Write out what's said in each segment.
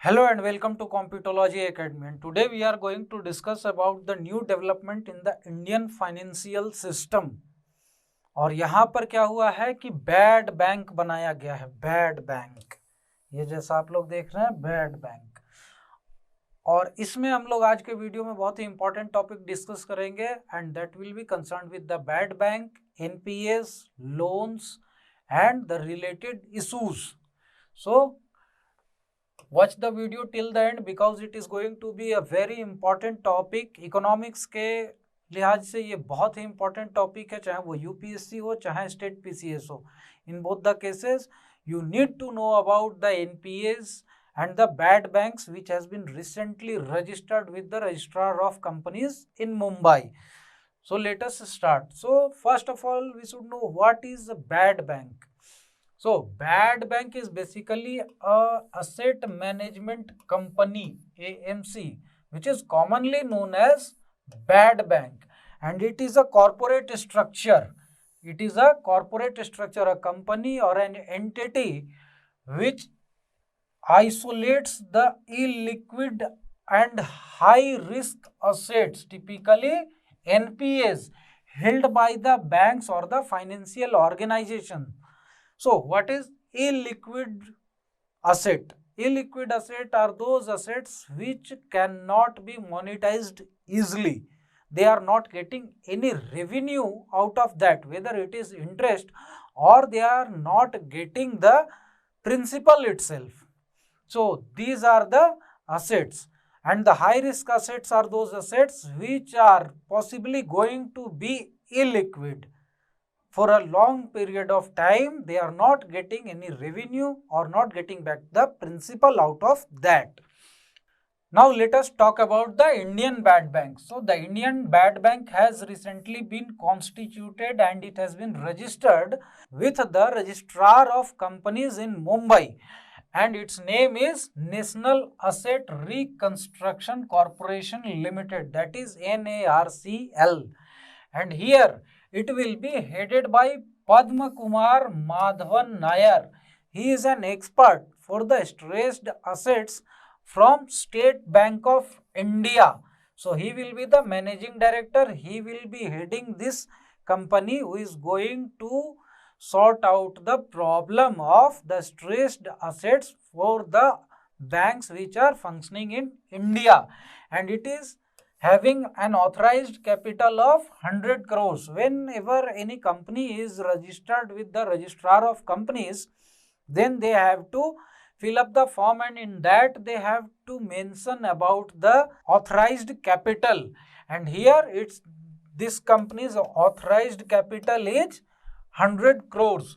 Hello and welcome to Computology Academy, and today we are going to discuss about the new development in the Indian financial system। और यहाँ पर क्या हुआ है कि bad bank बनाया गया है, बैड बैंक, ये जैसा आप लोग देख रहे हैं बैड बैंक। और इसमें हम लोग आज के वीडियो में बहुत ही इंपॉर्टेंट टॉपिक डिस्कस करेंगे and that will be concern with the bad bank, NPS, loans and the related issues. So watch the video till the end because it is going to be a very important topic। Economics के लिहाज से ये बहुत ही important topic है, चाहे वो UPSC हो चाहे स्टेट पीसीएस हो। In both the cases you need to know about the NPAs and the bad banks which has been recently registered with the registrar of companies in Mumbai। So let us start। So first of all we should know what is a bad bank। So bad bank is basically a asset management company, AMC, which is commonly known as bad bank, and it is a corporate structure। It is a corporate structure, a company or an entity which isolates the illiquid and high risk assets, typically NPAs, held by the banks or the financial organization। So what is illiquid asset? Illiquid asset are those assets which cannot be monetized easily। They are not getting any revenue out of that, whether it is interest or they are not getting the principal itself। So these are the assets, and the high risk assets are those assets which are possibly going to be illiquid for a long period of time। They are not getting any revenue or not getting back the principal out of that। Now let us talk about the Indian bad bank। So the Indian bad bank has recently been constituted and it has been registered with the registrar of companies in Mumbai, and its name is National Asset Reconstruction Corporation Limited, that is NARCL, and here it will be headed by Padma Kumar Madhavan Nair। He is an expert for the stressed assets from State Bank of India। So he will be the managing director, he will be heading this company who is going to sort out the problem of the stressed assets for the banks which are functioning in India, and it is having an authorized capital of 100 crores। Whenever any company is registered with the registrar of companies, then they have to fill up the form, and in that they have to mention about the authorized capital, and here it's this company's authorized capital is 100 crores,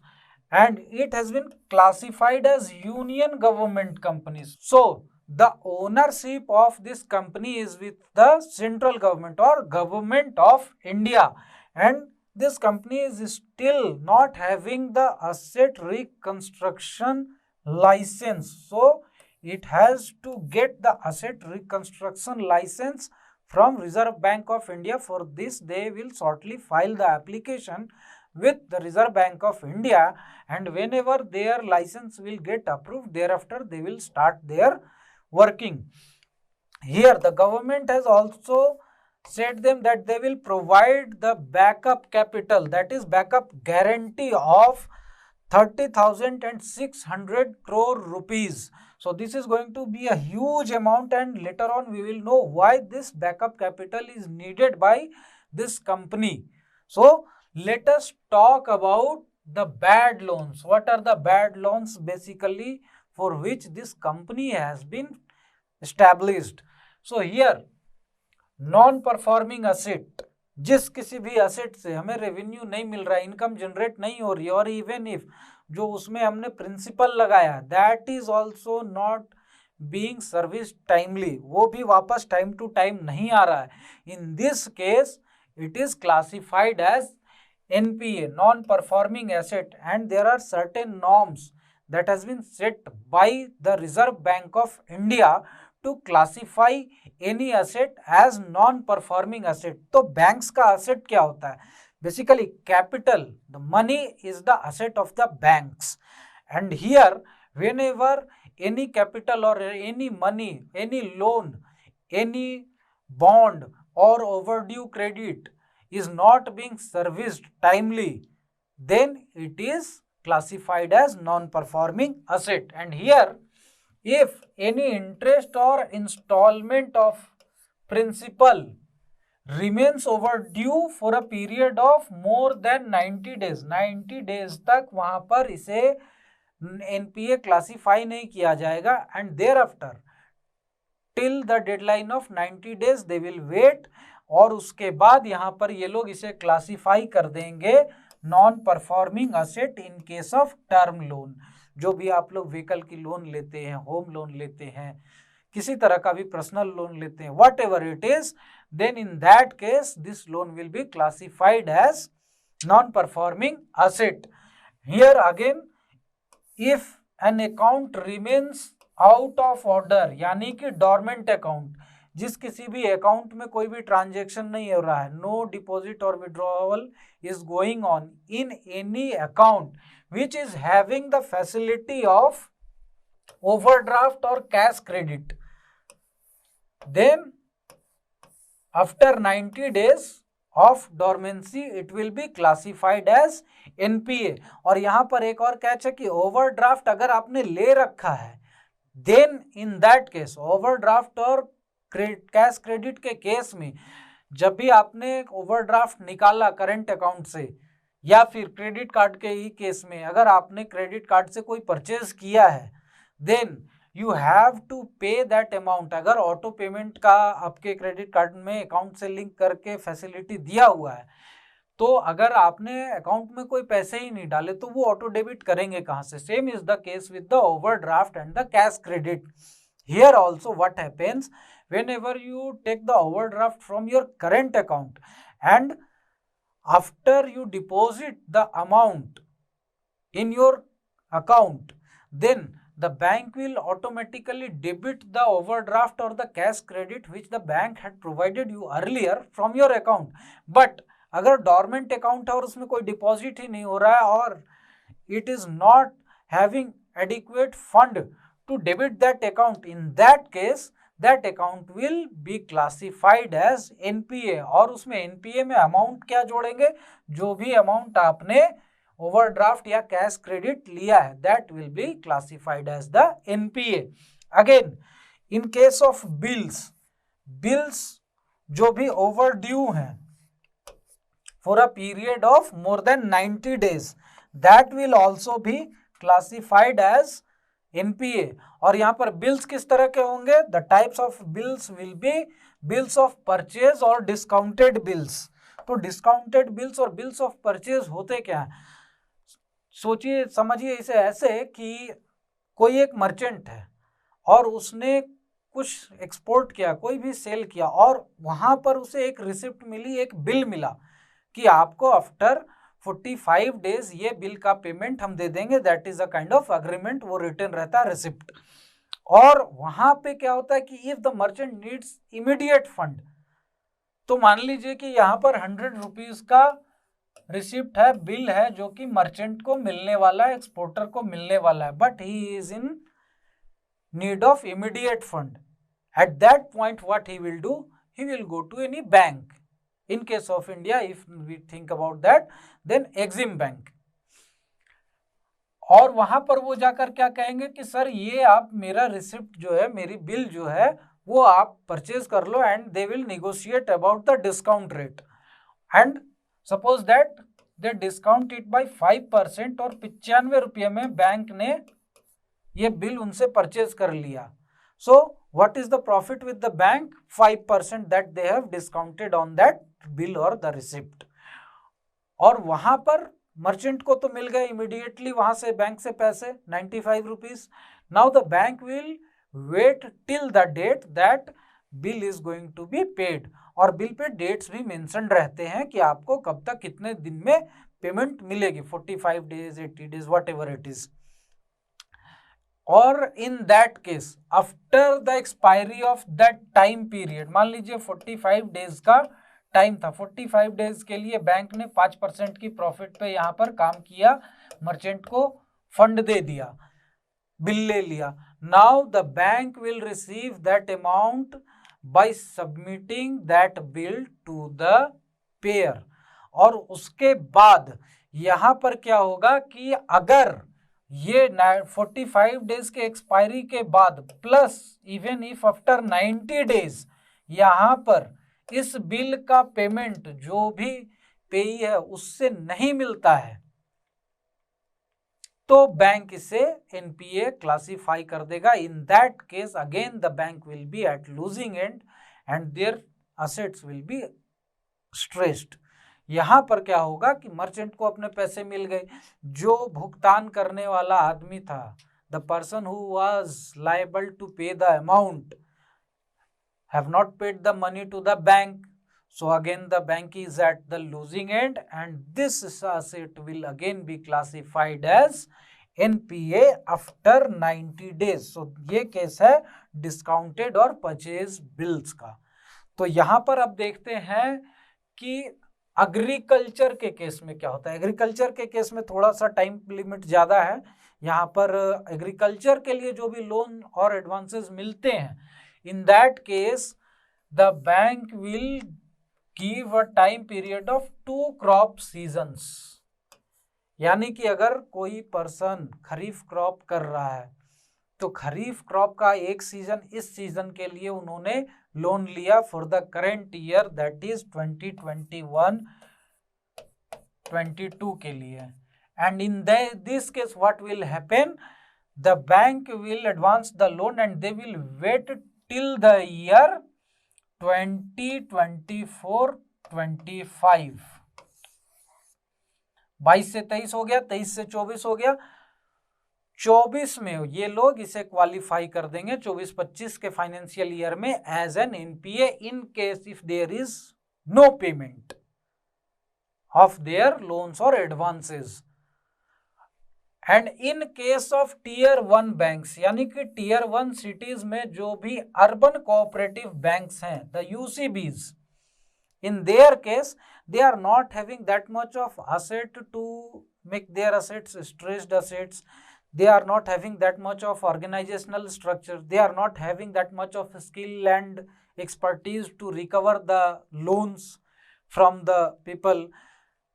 and it has been classified as union government companies। So the ownership of this company is with the central government or government of India, and this company is still not having the asset reconstruction license। So it has to get the asset reconstruction license from Reserve Bank of India। For this they will shortly file the application with the Reserve Bank of India, and whenever their license will get approved, thereafter they will start their working. Here the government has also said them that they will provide the backup capital, that is backup guarantee of 30,600 crore rupees। So this is going to be a huge amount, and later on we will know why this backup capital is needed by this company। So let us talk about the bad loans। What are the bad loans basically for which this company has been established? So here non performing asset, जिस किसी भी asset से हमें revenue नहीं मिल रहा है, income generate नहीं हो रही है, और इवन इफ जो उसमें हमने प्रिंसिपल लगाया that is also not being service timely, वो भी वापस टाइम टू टाइम नहीं आ रहा है, in this case it is classified as NPA, non-performing asset, and there are certain norms that has been set by the Reserve Bank of India to classify any asset as non-performing asset। तो banks का asset क्या होता है? Basically capital, the money is the asset of the banks, and here whenever any capital or any money, any loan, any bond or overdue credit is not being serviced timely, then it is classified as non-performing asset. And here, if any interest or installment of principal remains overdue for a period of more than 90 days, 90 days तक वहां पर इसे NPA classify नहीं किया जाएगा, and thereafter till the deadline of 90 days they will wait, और उसके बाद यहाँ पर ये लोग इसे क्लासिफाई कर देंगे non performing asset in case of term loan. जो भी आप लोग व्हीकल की लोन लेते हैं, होम लोन लेते हैं, किसी तरह का भी पर्सनल लोन लेते हैं, what ever it is, then in that case this loan will be classified as non-performing asset. Here again, if an account remains out of order, यानी कि dormant account, जिस किसी भी अकाउंट में कोई भी ट्रांजेक्शन नहीं हो रहा है, no deposit or withdrawal is going on in any account which is having the facility of overdraft or cash credit, then after 90 days of dormancy it will be classified as NPA. और यहाँ पर एक और catch है कि overdraft अगर आपने ले रखा है, then in that case overdraft और कैश क्रेडिट के केस में जब भी आपने ओवरड्राफ्ट निकाला करंट अकाउंट से, या फिर क्रेडिट कार्ड के ही केस में अगर आपने क्रेडिट कार्ड से कोई परचेज किया है, then यू हैव टू पे दैट अमाउंट। अगर ऑटो पेमेंट का आपके क्रेडिट कार्ड में अकाउंट से लिंक करके फैसिलिटी दिया हुआ है, तो अगर आपने अकाउंट में कोई पैसे ही नहीं डाले तो वो ऑटो डेबिट करेंगे कहाँ से? Same is the case with the overdraft and the cash credit. Here also what happens, whenever you take the overdraft from your current account and after you deposit the amount in your account, then the bank will automatically debit the overdraft or the cash credit which the bank had provided you earlier from your account. But अगर dormant account है और उसमें कोई deposit ही नहीं हो रहा है और it is not having adequate fund to debit that account, in that case that account will be classified as NPA। और उसमें NPA में अमाउंट क्या जोड़ेंगे? जो भी अमाउंट आपने ओवरड्राफ्ट या कैश क्रेडिट लिया है, that will be classified as the NPA। Again in case of bills जो भी ओवर ड्यू हैं for a period of more than 90 days, that will also be classified as NPA। और यहाँ पर bills किस तरह के होंगे? The types of bills will be bills of purchase और डिस्काउंटेड बिल्स। तो डिस्काउंटेड बिल्स और बिल्स ऑफ परचेज होते क्या है? सोचिए, समझिए इसे ऐसे कि कोई एक मर्चेंट है और उसने कुछ एक्सपोर्ट किया, कोई भी सेल किया, और वहाँ पर उसे एक रिसिप्ट मिली, एक बिल मिला कि आपको आफ्टर 45 डेज ये बिल का पेमेंट हम दे देंगे, that is a kind of agreement, वो रिटर्न रहता है रिसिप्ट। और वहां पे क्या होता है कि if the merchant needs immediate fund, तो मान लीजिए कि यहाँ पर 100 रुपीज का रिसिप्ट है, बिल है, जो कि मर्चेंट को मिलने वाला है, एक्सपोर्टर को मिलने वाला है, but he is in need of immediate fund. At that point what he will do, he will go to any bank. In case of India, if we think about that, then Exim Bank, और वहां पर वो जाकर क्या कहेंगे कि sir ये आप मेरा रिसिप्ट जो है, मेरी बिल जो है, वो आप परचेज कर लो, and they will negotiate about the discount rate, and suppose that they discount it by 5%, और 95 रुपये में बैंक ने ये बिल उनसे परचेज कर लिया। सो what is the profit with the bank? 5% that they have discounted on that bill or the receipt। और वहां पर मर्चेंट को तो मिल गए इमीडिएटली वहां से बैंक से पैसे 95 rupees. Now the bank will wait till the date that bill is going to be paid, और बिल पे डेट्स भी मेंशन रहते हैं कि आपको कब तक कितने दिन में पेमेंट मिलेगी, 45 days, 80 days, whatever it is. और in that case after the expiry of that time period, मान लीजिए 45 डेज का टाइम था, 45 डेज के लिए बैंक ने 5% की प्रॉफिट पे यहाँ पर काम किया, मर्चेंट को फंड दे दिया। बिल ले लिया, now the bank will receive that amount by submitting that bill to the payer. और उसके बाद यहां पर क्या होगा कि अगर ये 45 डेज के एक्सपायरी के बाद plus even if after 90 days यहां पर इस बिल का पेमेंट जो भी पेई है उससे नहीं मिलता है, तो बैंक इसे एनपीए क्लासिफाई कर देगा। In that case again the bank will be at losing end and their assets will be stressed. यहां पर क्या होगा कि मर्चेंट को अपने पैसे मिल गए, जो भुगतान करने वाला आदमी था, the person who was liable to pay the amount have not paid the money to the bank, so again the bank is at the losing end and this asset will again be classified as NPA after 90 days। so ये case है discounted और purchase bills का। तो यहां पर अब देखते हैं कि एग्रीकल्चर के केस में क्या होता है। एग्रीकल्चर के केस में थोड़ा सा टाइम लिमिट ज्यादा है। यहाँ पर एग्रीकल्चर के लिए जो भी लोन और एडवांसेस मिलते हैं, in that case the bank will give a time period of 2 crop seasons। यानी कि अगर कोई पर्सन खरीफ क्रॉप कर रहा है तो खरीफ क्रॉप का एक सीजन, इस सीजन के लिए उन्होंने लोन लिया for the current year that is 2021-22 के लिए। And in this case what will happen, the bank will advance the loan and they will wait till the year 2024-25। 22 से 23 हो गया, 23 से 24 हो गया, 24 में ये लोग इसे क्वालिफाई कर देंगे 24-25 के फाइनेंशियल ईयर में as an NPA in case if there is no payment of their loans और advances. And in case of tier 1 banks, यानी कि टीयर 1 सिटीज में जो भी अर्बन कोऑपरेटिव बैंक्स हैं, the UCBs, in their case they are not having that much of asset to make their assets stressed assets, they are not having that much of organizational structure, they are not having that much of skill and expertise to recover the loans from the people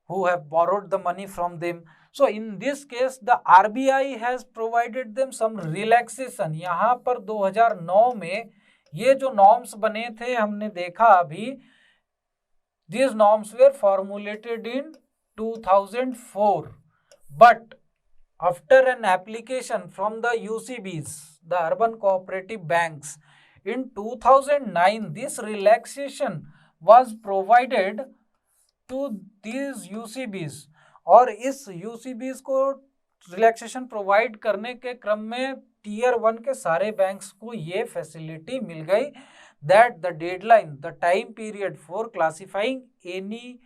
who have borrowed the money from them। so in this case the RBI has provided them some relaxation। यहाँ पर 2009 में ये जो norms बने थे हमने देखा अभी, these norms were formulated in 2004 but after an application from the UCBs, the urban cooperative banks, in 2009 this relaxation was provided to these UCBs। और इस UCBs को रिलैक्सेशन प्रोवाइड करने के क्रम में टीयर 1 के सारे बैंक्स को ये फैसिलिटी मिल गई that the deadline, the time period for classifying any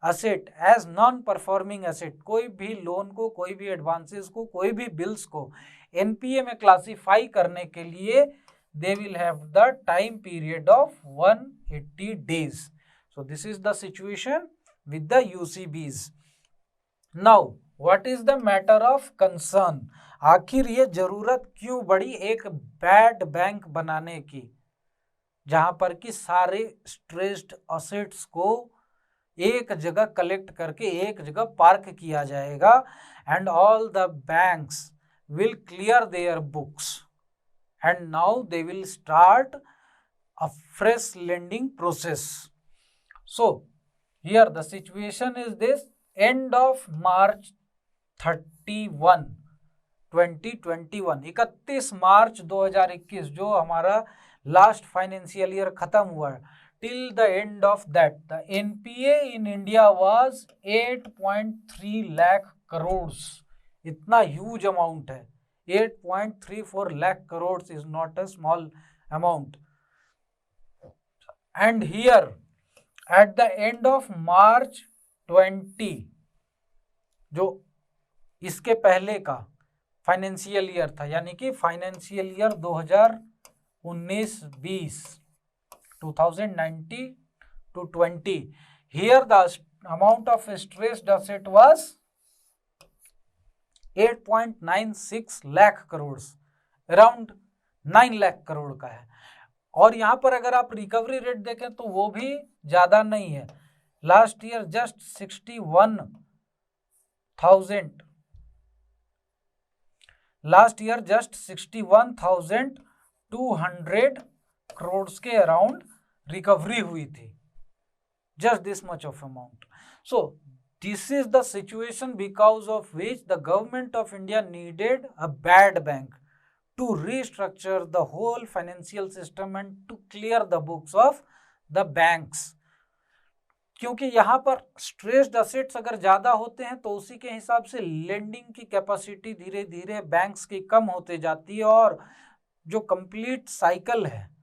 asset as non performing asset, कोई भी लोन को, कोई भी एडवांसेस को, कोई भी बिल्स को एनपीए में क्लासिफाई करने के लिए they will have the time period of 180 days. So this is the situation with the UCBs. Now what is the matter of concern, आखिर ये जरूरत क्यों पड़ी एक बैड बैंक बनाने की, जहां पर कि सारे स्ट्रेस्ड असेट्स को एक जगह कलेक्ट करके एक जगह पार्क किया जाएगा and all the banks will clear their books and now they will start a fresh lending process. So here the situation is this, end of March 31, 2021, 31 मार्च 2021 जो हमारा लास्ट फाइनेंशियल ईयर खत्म हुआ है, till the end of that the NPA in India was 8.3 lakh crores। इतना huge amount है, 8.34 lakh crores is not a small amount। and here at the end of March 20, जो इसके पहले का financial year था, यानी कि financial year 2019-20, 2019 to 20, here the amount of stressed asset was 8.96 lakh crore, around 9 lakh crore का है। और यहाँ पर अगर आप रिकवरी रेट देखें तो वो भी ज़्यादा नहीं है। लास्ट ईयर जस्ट 61,200 करोड़ के अराउंड रिकवरी हुई थी, just this much of amount. So this is the situation because of which the government of India needed a bad bank to restructure the whole financial system and to clear the books of the banks. क्योंकि यहाँ पर stressed assets अगर ज़्यादा होते हैं तो उसी के हिसाब से लेंडिंग की कैपेसिटी धीरे धीरे बैंक्स की कम होते जाती है, और जो कंप्लीट साइकिल है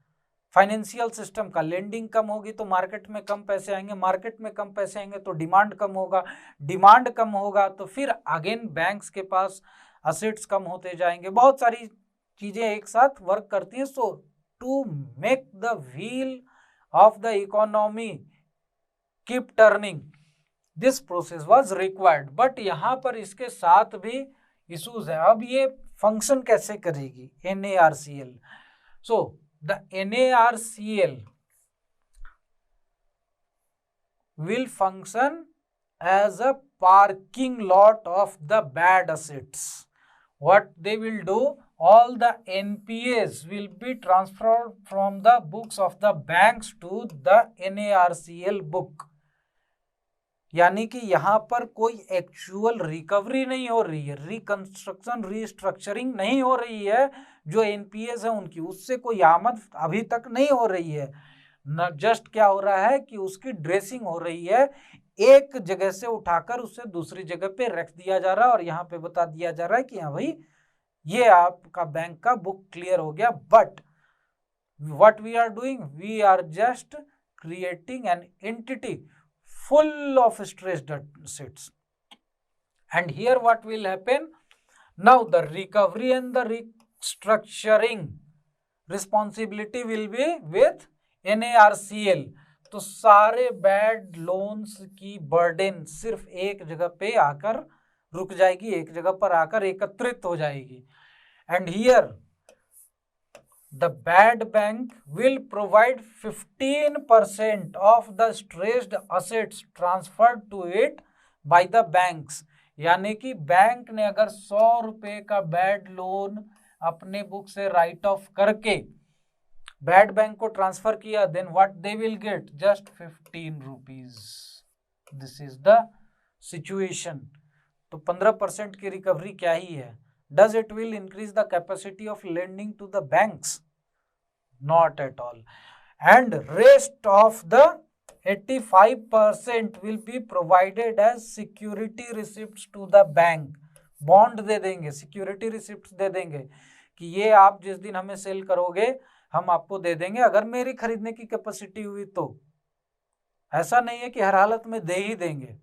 फाइनेंशियल सिस्टम का, लेंडिंग कम होगी तो मार्केट में कम पैसे आएंगे, मार्केट में कम पैसे आएंगे तो डिमांड कम होगा, डिमांड कम होगा तो फिर अगेन बैंक्स के पास असेट्स कम होते जाएंगे। बहुत सारी चीज़ें एक साथ वर्क करती हैं। So to make the wheel of the economy keep turning, this process was required. But यहाँ पर इसके साथ भी इश्यूज है। अब ये फंक्शन कैसे करेगी NARCL? So the NARCL will function as a parking lot of the bad assets. What they will do, all the NPAs will be transferred from the books of the banks to the NARCL book. यानी कि यहाँ पर कोई actual recovery नहीं हो रही है, reconstruction restructuring नहीं हो रही है। जो एनपीएस है उनकी, उससे कोई आमद अभी तक नहीं हो रही है। न जस्ट क्या हो रहा है कि उसकी ड्रेसिंग हो रही है, एक जगह से उठाकर उसे दूसरी जगह पे रख दिया जा रहा है और यहाँ पे बता दिया जा रहा है कि हाँ भाई ये आपका बैंक का बुक क्लियर हो गया। But what we are doing, we are just creating an entity full of stressed assets. And here what will happen? Now the recovery and the restructuring responsibility will be with NARCL. तो सारे bad loans की burden सिर्फ एक जगह पे आकर रुक जाएगी, एक जगह पर आकर एकत्रित हो जाएगी। And here the bad bank will provide 15% of the stressed assets transferred to it by the banks. यानी कि बैंक ने अगर 100 रुपए का बैड लोन अपने बुक से राइट ऑफ करके बैड बैंक को ट्रांसफर किया, then what they will get, just 15 rupees. This is the situation. तो 15% की रिकवरी क्या ही है? Does it will increase the capacity of lending to the banks? Not at all. And rest of the 85% will be provided as security receipts to the bank. Bond दे देंगे, security receipt दे देंगे कि ये आप जिस दिन हमें सेल करोगे हम आपको दे देंगे, अगर मेरी खरीदने की कैपेसिटी हुई तो। ऐसा नहीं है कि हर हालत में दे ही देंगे।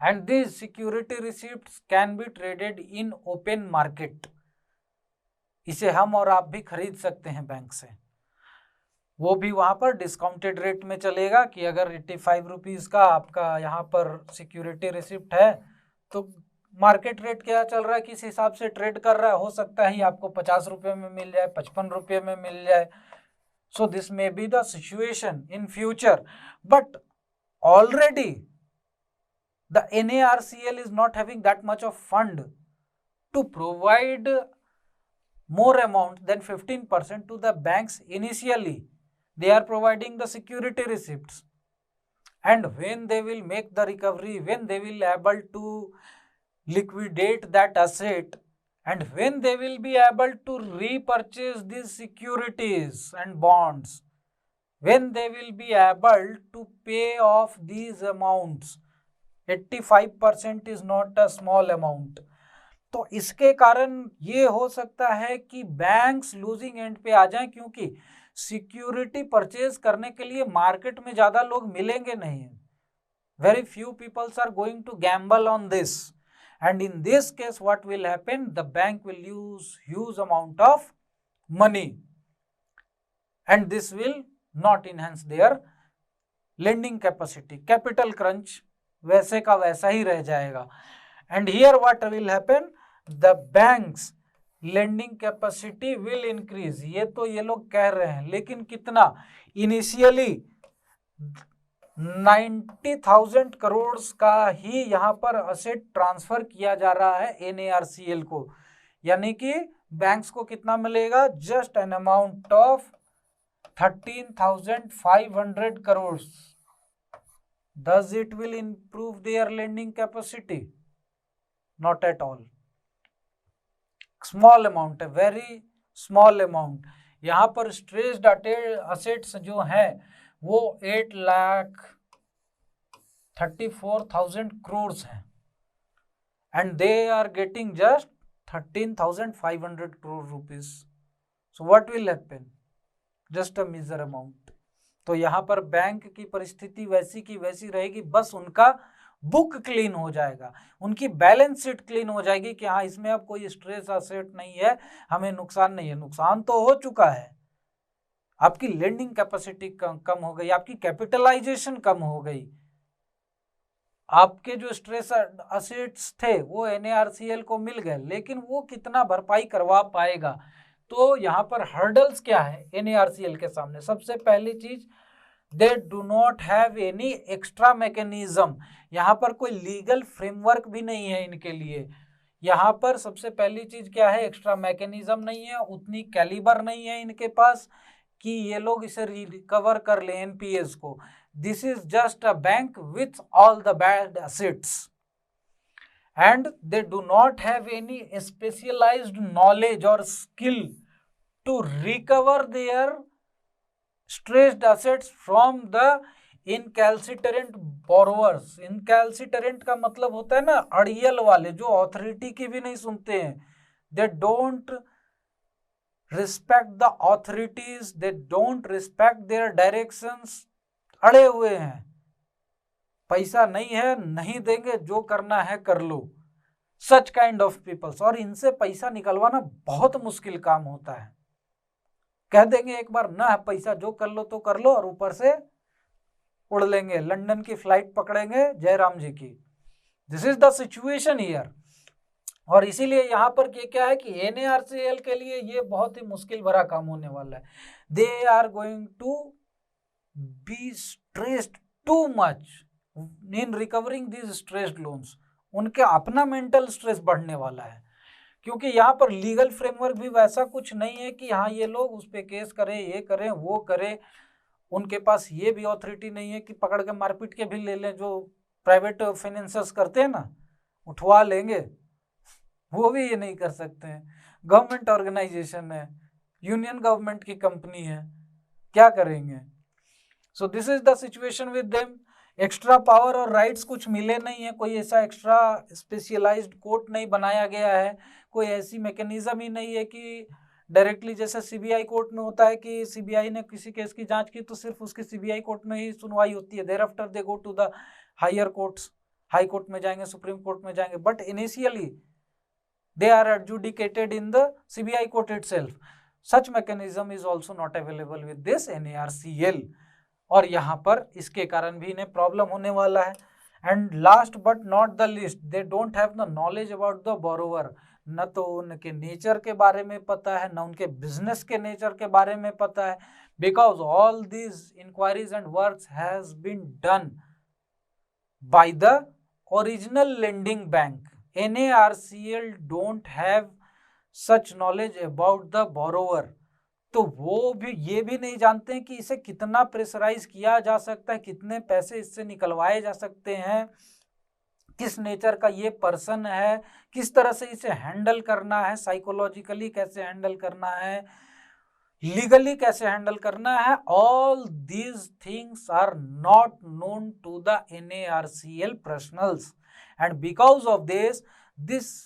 And these security receipts can be traded in open market. इसे हम और आप भी खरीद सकते हैं बैंक से। वो भी वहाँ पर डिस्काउंटेड रेट में चलेगा कि अगर 85 रुपीज़ का आपका यहाँ पर सिक्योरिटी रिसिप्ट है तो मार्केट रेट क्या चल रहा है, किस हिसाब से ट्रेड कर रहा है, हो सकता है आपको 50 रुपये में मिल जाए, 55 रुपये में मिल जाए। So this may be the situation in future, but already the NARCL is not having that much of fund to provide more amount than 15% to the banks initially. They are providing the security receipts, and when they will make the recovery, when they will able to liquidate that asset, and when they will be able to repurchase these securities and bonds, when they will be able to pay off these amounts, 85% is not a small amount. तो इसके कारण ये हो सकता है कि banks losing and पे आ जाएं, क्योंकि सिक्योरिटी परचेज करने के लिए मार्केट में ज़्यादा लोग मिलेंगे नहीं। Very few peoples are going to gamble on this, and in this case what will happen, the bank will use huge amount of money and this will not enhance their lending capacity. Capital crunch वैसे का वैसा ही रह जाएगा। and here what will happen, the bank's lending capacity will increase. ये तो ये लोग कह रहे हैं, लेकिन कितना, इनिशियली 90,000 करोड़ का ही यहाँ पर असेट ट्रांसफर किया जा रहा है NARCL को, यानी कि बैंक्स को कितना मिलेगा, just an amount of 13,500 crore. Does it will improve their lending capacity? Not at all. Small amount है, वेरी स्मॉल अमाउंट. यहाँ पर स्ट्रेस्ड असेट्स जो हैं वो 8,34,000 करोड़ हैं, and they are getting just 13,500 crore rupees. So what will happen, just a meagre amount. तो यहाँ पर बैंक की परिस्थिति वैसी की वैसी रहेगी, बस उनका बुक क्लीन हो जाएगा, उनकी बैलेंस शीट क्लीन हो जाएगी कि हाँ इसमें अब कोई स्ट्रेस असेट नहीं है, हमें नुकसान नहीं है. नुकसान तो हो चुका है, आपकी लेंडिंग कैपेसिटी कम हो गई, आपकी कैपिटलाइजेशन कम हो गई, आपके जो स्ट्रेस असेट्स थे वो NARCL को मिल गए, लेकिन वो कितना भरपाई करवा पाएगा. तो यहाँ पर हर्डल्स क्या है NARCL के सामने. सबसे पहली चीज, they do not have any extra mechanism. यहाँ पर कोई लीगल फ्रेमवर्क भी नहीं है इनके लिए. यहाँ पर सबसे पहली चीज क्या है, एक्स्ट्रा मैकेनिज्म नहीं है, उतनी कैलिबर नहीं है इनके पास कि ये लोग इसे रिकवर कर ले NPAs को. This is just a bank with all the bad assets, and they do not have any specialized knowledge or skill to recover their stressed assets from the incalcitrant borrowers. incalcitrant का मतलब होता है ना अड़ियल वाले, जो authority की भी नहीं सुनते हैं. they don't respect the authorities, they don't respect their directions. अड़े हुए हैं, पैसा नहीं है, नहीं देंगे, जो करना है कर लो. Such kind of peoples. और इनसे पैसा निकलवाना बहुत मुश्किल काम होता है. कह देंगे एक बार ना पैसा, जो कर लो तो कर लो, और ऊपर से उड़ लेंगे, लंदन की फ्लाइट पकड़ेंगे जयराम जी की. This is the situation here. और इसीलिए यहाँ पर क्या है कि NARCL के लिए ये बहुत ही मुश्किल भरा काम होने वाला है. They are going to be stressed too much in recovering these stressed loans. उनके अपना मेंटल स्ट्रेस बढ़ने वाला है, क्योंकि यहाँ पर लीगल फ्रेमवर्क भी वैसा कुछ नहीं है कि हाँ ये लोग उस पर केस करें, ये करें, वो करें. उनके पास ये भी अथॉरिटी नहीं है कि पकड़ के मारपीट के भी ले लें, जो प्राइवेट फाइनेंसर्स करते हैं ना, उठवा लेंगे. वो भी ये नहीं कर सकते हैं. गवर्नमेंट ऑर्गेनाइजेशन है, यूनियन गवर्नमेंट की कंपनी है, क्या करेंगे. So this is the situation with them. Extra power और राइट्स कुछ मिले नहीं है, कोई ऐसा एक्स्ट्रा स्पेशलाइज्ड कोर्ट नहीं बनाया गया है, कोई ऐसी मैकेनिज्म ही नहीं है कि डायरेक्टली जैसे CBI कोर्ट में होता है कि CBI ने किसी केस की जांच की तो सिर्फ उसकी CBI कोर्ट में ही सुनवाई होती है. Thereafter they go to the higher courts, high court में जाएंगे, सुप्रीम कोर्ट में जाएंगे, but initially they are adjudicated in the CBI court itself. Such mechanism is also not available with this NARCL. और यहाँ पर इसके कारण भी इन्हें प्रॉब्लम होने वाला है. And last but not the list, they don't have the knowledge about the borrower. न तो उनके नेचर के बारे में पता है, न उनके बिजनेस के नेचर के बारे में पता है, because all these inquiries and works has been done by the original lending bank. NARCL don't have such knowledge about the borrower. तो वो भी ये भी नहीं जानते हैं कि इसे कितना प्रेशराइज किया जा सकता है, कितने पैसे इससे निकलवाए जा सकते हैं, किस नेचर का ये पर्सन है, किस तरह से इसे हैंडल करना है, साइकोलॉजिकली कैसे हैंडल करना है, लीगली कैसे हैंडल करना है. All these things are not known to the NARCL professionals. And because of this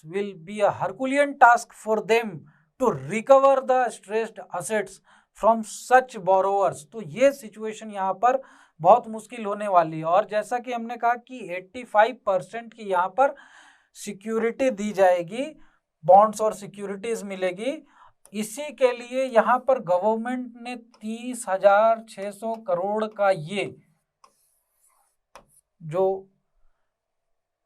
will be a Herculean task for them to recover the stressed assets from such borrowers. तो ये situation यहाँ पर बहुत मुश्किल होने वाली है. और जैसा कि हमने कहा कि 85% की यहाँ पर सिक्योरिटी दी जाएगी, बॉन्ड्स और सिक्योरिटीज मिलेगी. इसी के लिए यहाँ पर गवर्नमेंट ने 30,600 करोड़ का ये जो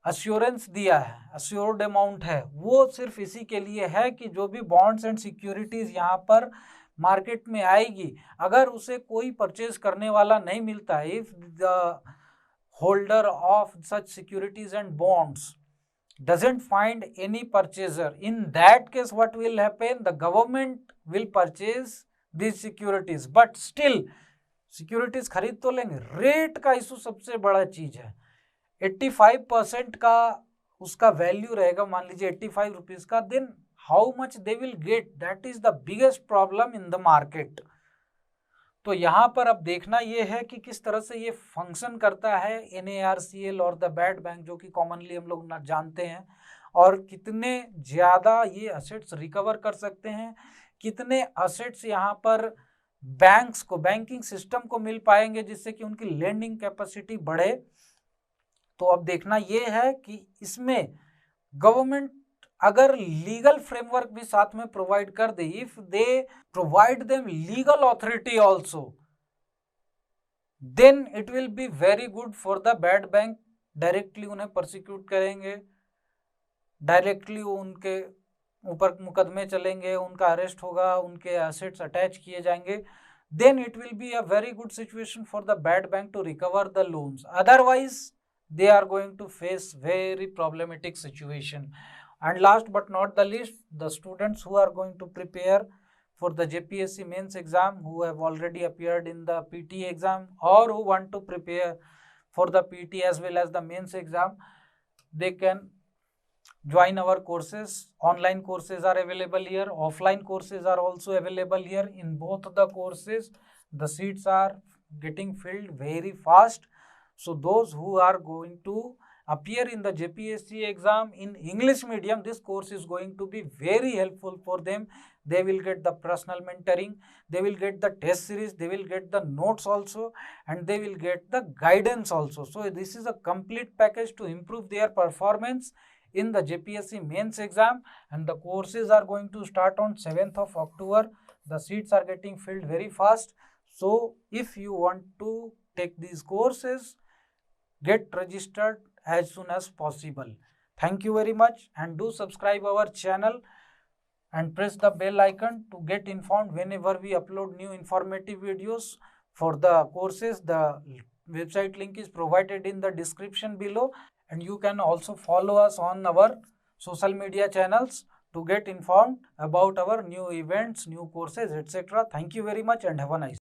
अश्योरेंस दिया है, अश्योर्ड अमाउंट है, वो सिर्फ इसी के लिए है कि जो भी बॉन्ड्स एंड सिक्योरिटीज यहाँ पर मार्केट में आएगी, अगर उसे कोई परचेज करने वाला नहीं मिलता, if the holder of such securities and bonds doesn't find any purchaser, in that case what will happen, the government will purchase these securities, but still securities खरीद तो लेंगे। रेट का इशू सबसे बड़ा चीज है। 85% का उसका वैल्यू रहेगा, मान लीजिए 85 रुपीज का, then how much they will get, that is the biggest problem in the market. तो यहाँ पर अब देखना ये है कि किस तरह से ये फंक्शन करता है NARCL और द बैड बैंक, जो कि कॉमनली हम लोग जानते हैं, और कितने ज़्यादा ये असेट्स रिकवर कर सकते हैं, कितने असेट्स यहाँ पर बैंक्स को, बैंकिंग सिस्टम को मिल पाएंगे जिससे कि उनकी लेंडिंग कैपेसिटी बढ़े। तो अब देखना ये है कि इसमें गवर्नमेंट अगर लीगल फ्रेमवर्क भी साथ में प्रोवाइड कर दे, if they provide them legal authority also, then it will be very good for the bad bank. Directly उन्हें प्रोसिक्यूट करेंगे, डायरेक्टली उनके ऊपर मुकदमे चलेंगे, उनका अरेस्ट होगा, उनके एसेट्स अटैच किए जाएंगे, then it will be a very good situation for the bad bank to recover the loans. Otherwise they are going to face very problematic situation. And last but not the least, the students who are going to prepare for the JPSC mains exam, who have already appeared in the PT exam, or who want to prepare for the PT as well as the mains exam, they can join our courses. Online courses are available here, offline courses are also available here. In both the courses the seats are getting filled very fast. So those who are going to appear in the JPSC exam in English medium, this course is going to be very helpful for them. They will get the personal mentoring, they will get the test series, they will get the notes also, and they will get the guidance also. So this is a complete package to improve their performance in the JPSC mains exam, and the courses are going to start on 7th of October. The seats are getting filled very fast. So if you want to take these courses, get registered as soon as possible. Thank you very much, and do subscribe our channel and press the bell icon to get informed whenever we upload new informative videos for the courses. The website link is provided in the description below, and you can also follow us on our social media channels to get informed about our new events, new courses, etc. Thank you very much and have a nice day.